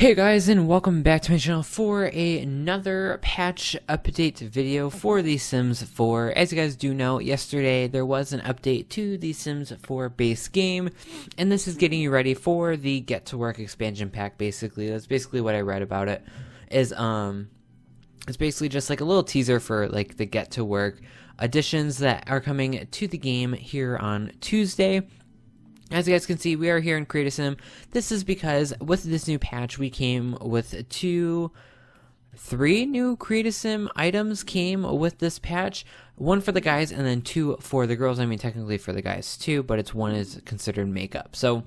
Hey guys, and welcome back to my channel for another patch update video for The Sims 4. As you guys do know, yesterday there was an update to The Sims 4 base game, and this is getting you ready for the Get to Work expansion pack. Basically, that's basically what I read about it. It's basically just like a little teaser for like the Get to Work additions that are coming to the game here on Tuesday. As you guys can see, we are here in Create a Sim. This is because with this new patch, we came with three new Create a Sim items came with this patch. One for the guys and then two for the girls. I mean, technically for the guys too, but it's one is considered makeup. So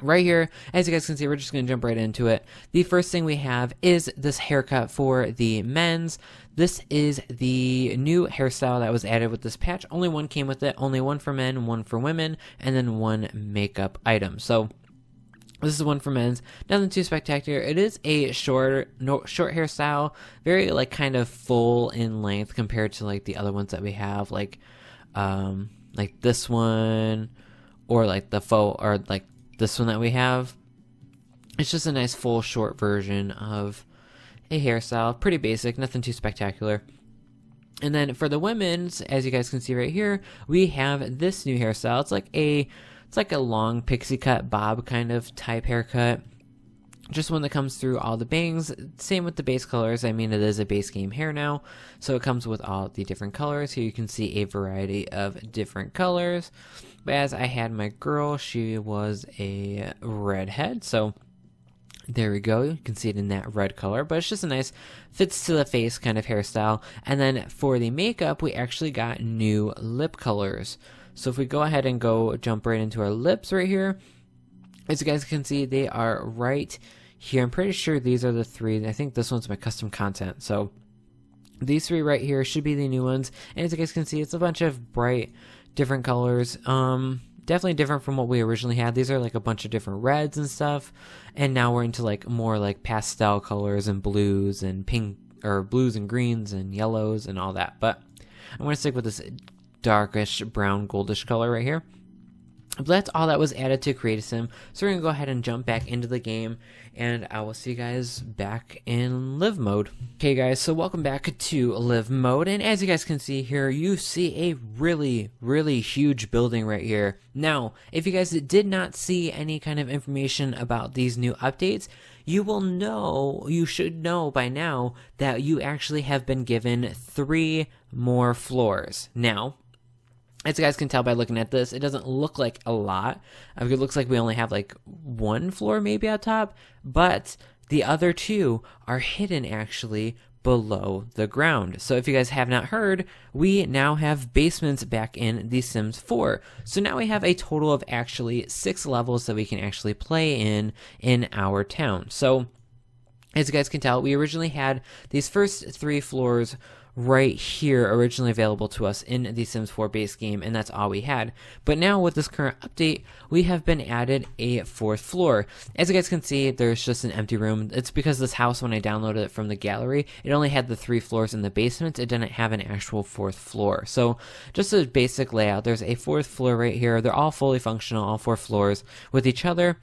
right here, as you guys can see, we're just going to jump right into it. The first thing we have is this haircut for the men's. This is the new hairstyle that was added with this patch. Only one came with it, only one for men, one for women, and then one makeup item. So this is one for men's. Nothing too spectacular. It is a short hairstyle, very like kind of full in length compared to like the other ones that we have, like this one, or like the faux, or like this one that we have. It's just a nice full short version of a hairstyle, pretty basic, nothing too spectacular. And then for the women's, as you guys can see right here, we have this new hairstyle. It's like a long pixie cut bob kind of type haircut. Just one that comes through all the bangs. Same with the base colors. I mean, it is a base game hair now, so it comes with all the different colors. Here you can see a variety of different colors. But as I had my girl, she was a redhead, so there we go. You can see it in that red color, but it's just a nice fits to the face kind of hairstyle. And then for the makeup, we actually got new lip colors. So if we go ahead and jump right into our lips right here, as you guys can see, they are right here. I'm pretty sure these are the three. I think this one's my custom content. So these three right here should be the new ones. And as you guys can see, it's a bunch of bright, different colors. Definitely different from what we originally had. These are like a bunch of different reds and stuff. And now we're into like more like pastel colors and blues and pink, or blues and greens and yellows and all that. But I'm going to stick with this darkish brown goldish color right here. But that's all that was added to Create a Sim. So we're going to go ahead and jump back into the game, and I will see you guys back in live mode. Okay guys, so welcome back to live mode, and as you guys can see here, you see a really huge building right here. Now, if you guys did not see any kind of information about these new updates, you should know by now that you actually have been given 3 more floors. Now, as you guys can tell by looking at this, it doesn't look like a lot. It looks like we only have like 1 floor maybe on top, but the other 2 are hidden actually below the ground. So if you guys have not heard, we now have basements back in The Sims 4. So now we have a total of actually 6 levels that we can actually play in our town. So as you guys can tell, we originally had these first 3 floors right here originally available to us in the Sims 4 base game, and that's all we had. But now with this current update, we have been added a 4th floor. As you guys can see, there's just an empty room. It's because this house, when I downloaded it from the gallery, it only had the 3 floors in the basement. It didn't have an actual 4th floor. So just a basic layout. There's a 4th floor right here. They're all fully functional, all 4 floors with each other.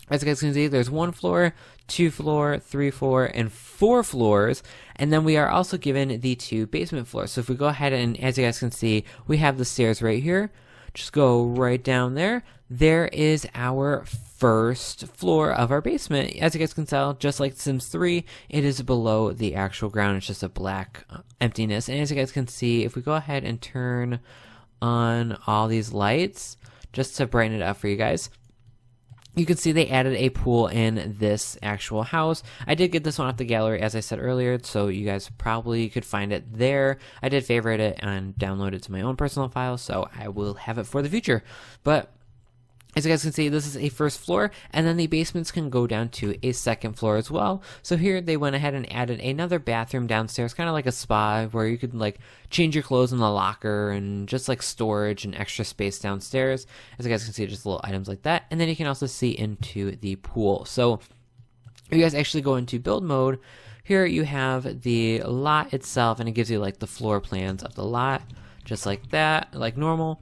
As you guys can see, there's 1 floor, 2 floor, 3 floor, and 4 floors. And then we are also given the 2 basement floors. So if we go ahead and, as you guys can see, we have the stairs right here. Just go right down there. There is our first floor of our basement. As you guys can tell, just like Sims 3, it is below the actual ground. It's just a black emptiness. And as you guys can see, if we go ahead and turn on all these lights, just to brighten it up for you guys, you can see they added a pool in this actual house. I did get this one off the gallery, as I said earlier, so you guys probably could find it there. I did favorite it and download it to my own personal file, so I will have it for the future. But as you guys can see, this is a 1st floor, and then the basements can go down to a 2nd floor as well. So here they went ahead and added another bathroom downstairs, kind of like a spa, where you could like change your clothes in the locker and just like storage and extra space downstairs. As you guys can see, just little items like that. And then you can also see into the pool. So if you guys actually go into build mode, here you have the lot itself, and it gives you like the floor plans of the lot, just like that, like normal.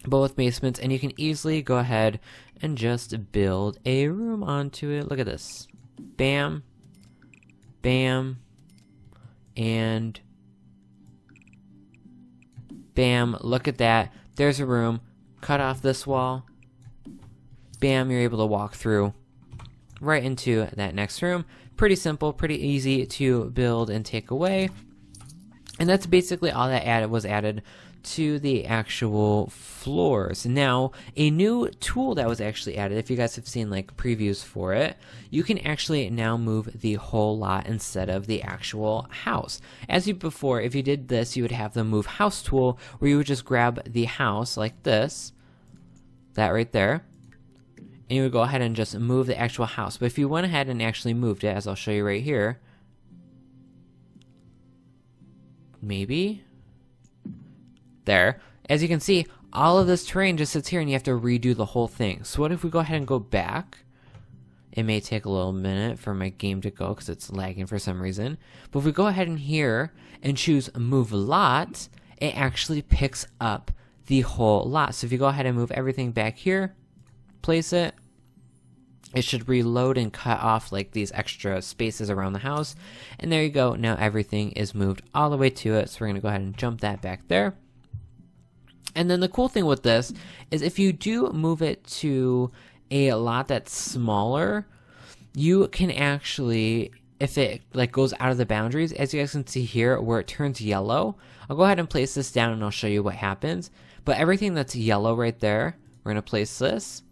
Both basements, and you can easily go ahead and just build a room onto it. Look at this. bam, bam, and bam. Look at that. There's a room. Cut off this wall. Bam, you're able to walk through right into that next room. Pretty simple, pretty easy to build and take away. And that's basically all that was added to the actual floors. Now, a new tool that was actually added, if you guys have seen like previews for it, you can actually now move the whole lot instead of the actual house. As you before, if you did this, you would have the move house tool where you would just grab the house like this, that right there, and you would go ahead and just move the actual house. But if you went ahead and actually moved it, as I'll show you right here, maybe there, as you can see, all of this terrain just sits here and you have to redo the whole thing. So what if we go ahead and go back? It may take a little minute for my game to go because it's lagging for some reason. But if we go ahead in here and choose move lot, it actually picks up the whole lot. So if you go ahead and move everything back here, place it, it should reload and cut off like these extra spaces around the house. And there you go. Now everything is moved all the way to it. So we're going to go ahead and jump that back there. And then the cool thing with this is if you do move it to a lot that's smaller, you can actually, if it like goes out of the boundaries, as you guys can see here where it turns yellow, I'll go ahead and place this down and I'll show you what happens. But everything that's yellow right there, we're going to place this.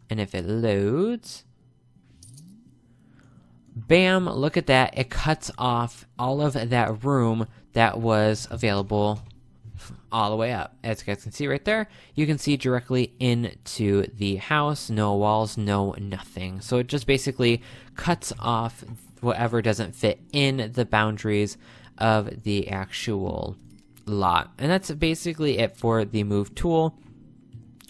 And if it loads, bam, look at that. It cuts off all of that room that was available all the way up. As you guys can see right there, you can see directly into the house, no walls, no nothing. So it just basically cuts off whatever doesn't fit in the boundaries of the actual lot. And that's basically it for the move tool.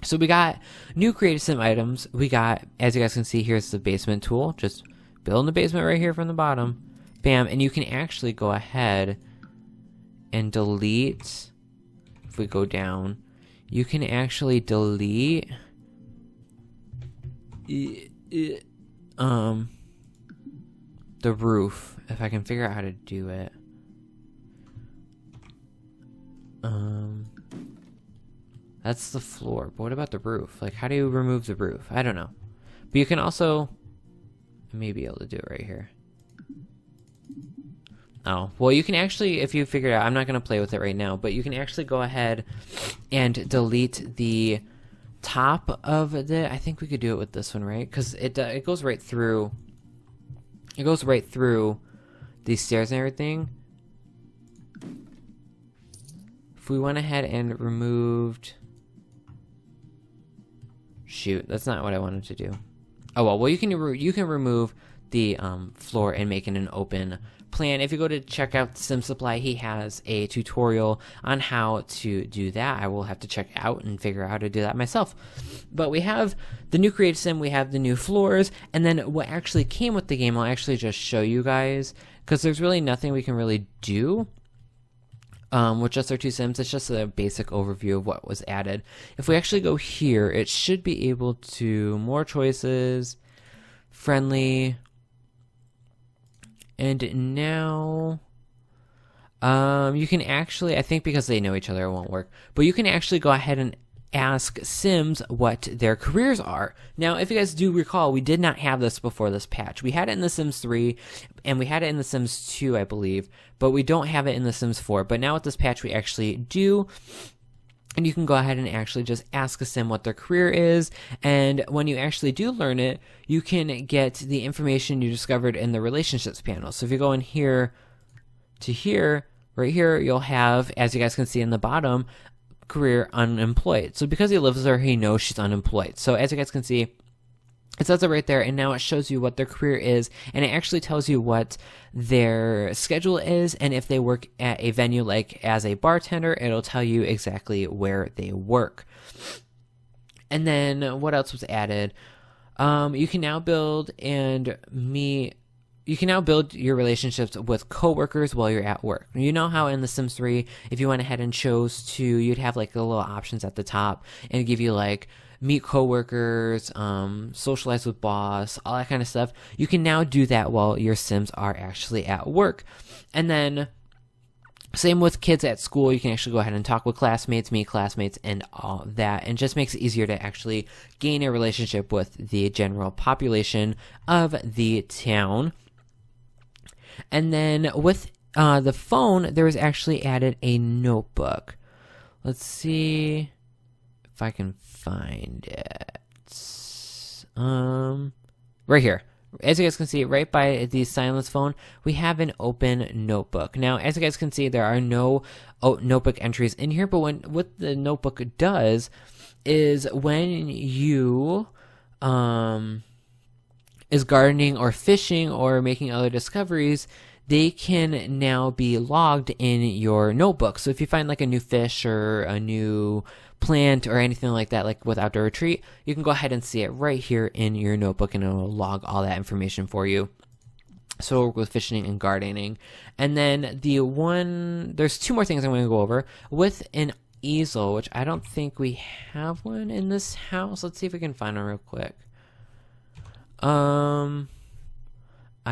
So we got new creative sim items. We got, as you guys can see, here's the basement tool. Just build the basement right here from the bottom. Bam, and you can actually go ahead and delete. If we go down, you can actually delete the roof, if I can figure out how to do it. That's the floor, but what about the roof? Like, how do you remove the roof? I don't know. But you can also, I may be able to do it right here. Oh, well, you can actually, if you figure it out, I'm not going to play with it right now, but you can actually go ahead and delete the top of the, I think we could do it with this one, right? Because it goes right through, it goes right through these stairs and everything. If we went ahead and removed, shoot, that's not what I wanted to do. Oh, well, you can remove the floor and make it an open plan. If you go to check out Sim Supply, he has a tutorial on how to do that. I will have to check it out and figure out how to do that myself. But we have the new creative sim, we have the new floors, and then what actually came with the game, I'll actually just show you guys, because there's really nothing we can really do with just our two sims. It's just a basic overview of what was added. If we actually go here, it should be able to, more choices, friendly, and now you can actually, I think because they know each other it won't work, but you can actually go ahead and ask Sims what their careers are. Now, if you guys do recall, we did not have this before this patch. We had it in The Sims 3, and we had it in The Sims 2, I believe, but we don't have it in The Sims 4. But now with this patch, we actually do. And you can go ahead and actually just ask a sim what their career is, and when you actually do learn it, you can get the information you discovered in the relationships panel. So if you go in here to here, right here, you'll have, as you guys can see in the bottom, career unemployed. So because he lives there, he knows she's unemployed. So as you guys can see, it says it right there, and now it shows you what their career is, and it actually tells you what their schedule is, and if they work at a venue like as a bartender, it'll tell you exactly where they work. And then what else was added? You can now build and meet you can now build your relationships with coworkers while you're at work. You know how in The Sims 3, if you went ahead and chose to, you'd have like the little options at the top and give you like meet coworkers, socialize with boss, all that kind of stuff. You can now do that while your Sims are actually at work. And then same with kids at school. You can actually go ahead and talk with classmates, meet classmates, and all that. And just makes it easier to actually gain a relationship with the general population of the town. And then with the phone, there was actually added a notebook. Let's see if I can find it. Right here. As you guys can see, right by the silence phone, we have an open notebook. Now, as you guys can see, there are no notebook entries in here, but what the notebook does is when you is gardening or fishing or making other discoveries, they can now be logged in your notebook. So if you find like a new fish or a new plant or anything like that, like with Outdoor Retreat, you can go ahead and see it right here in your notebook and it'll log all that information for you. So with fishing and gardening. And then there's two more things I'm going to go over. With an easel, which I don't think we have one in this house. Let's see if we can find one real quick. I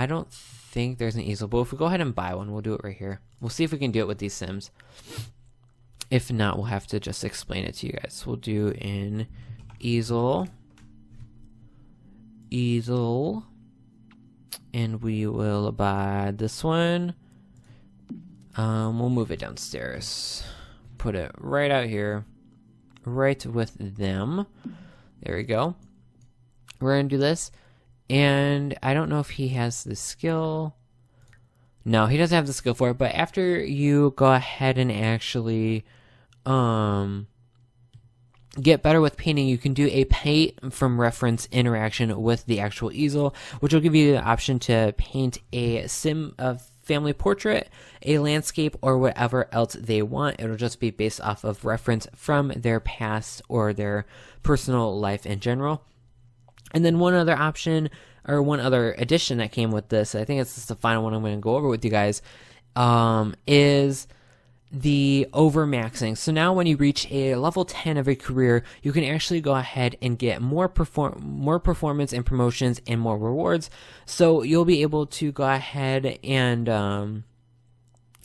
don't think there's an easel, but if we go ahead and buy one, we'll do it right here. We'll see if we can do it with these Sims. If not, we'll have to just explain it to you guys. We'll do an easel, and we will buy this one. We'll move it downstairs. Put it right out here, right with them. There we go. We're gonna do this. And I don't know if he has the skill. No, he doesn't have the skill for it. But after you go ahead and actually get better with painting, you can do a paint from reference interaction with the actual easel, which will give you the option to paint a family portrait, a landscape, or whatever else they want. It'll just be based off of reference from their past or their personal life in general. And then one other option, or one other addition that came with this, I think it's the final one I'm going to go over with you guys, is the overmaxing. So now when you reach a level 10 of a career, you can actually go ahead and get more performance and promotions and more rewards. So you'll be able to go ahead and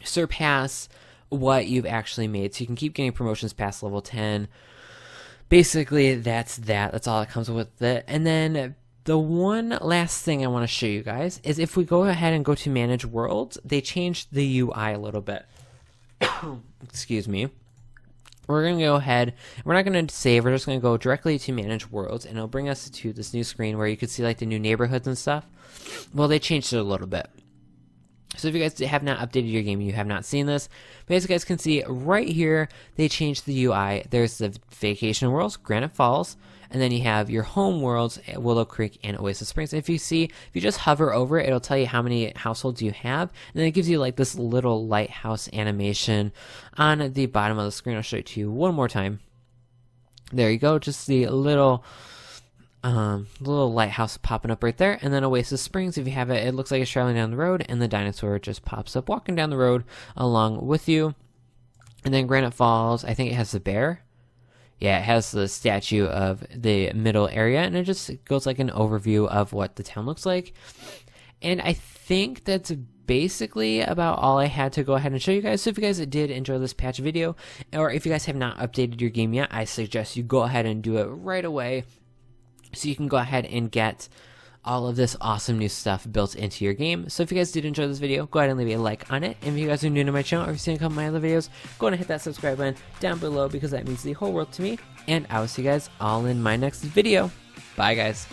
surpass what you've actually made. So you can keep getting promotions past level 10. Basically, that's all that comes with it. And then the one last thing I want to show you guys is if we go ahead and go to manage worlds, they changed the UI a little bit. Excuse me. We're going to go ahead, we're not going to save, we're just going to go directly to manage worlds, and it'll bring us to this new screen where you can see like the new neighborhoods and stuff. Well, they changed it a little bit. So if you guys have not updated your game, you have not seen this. But as you guys can see right here, they changed the UI. There's the vacation worlds, Granite Falls, and then you have your home worlds, Willow Creek and Oasis Springs. And if you just hover over it, it'll tell you how many households you have. And then it gives you like this little lighthouse animation on the bottom of the screen. I'll show it to you one more time. There you go, just the little lighthouse popping up right there. And then Oasis Springs, if you have it, it looks like it's traveling down the road, and the dinosaur just pops up walking down the road along with you. And then Granite Falls, I think it has the bear. Yeah, it has the statue of the middle area, and it just goes like an overview of what the town looks like. And I think that's basically about all I had to go ahead and show you guys. So if you guys did enjoy this patch video, or if you guys have not updated your game yet, I suggest you go ahead and do it right away, so you can go ahead and get all of this awesome new stuff built into your game. So if you guys did enjoy this video, go ahead and leave a like on it. And if you guys are new to my channel or if you've seen a couple of my other videos, go ahead and hit that subscribe button down below, because that means the whole world to me. And I will see you guys all in my next video. Bye, guys.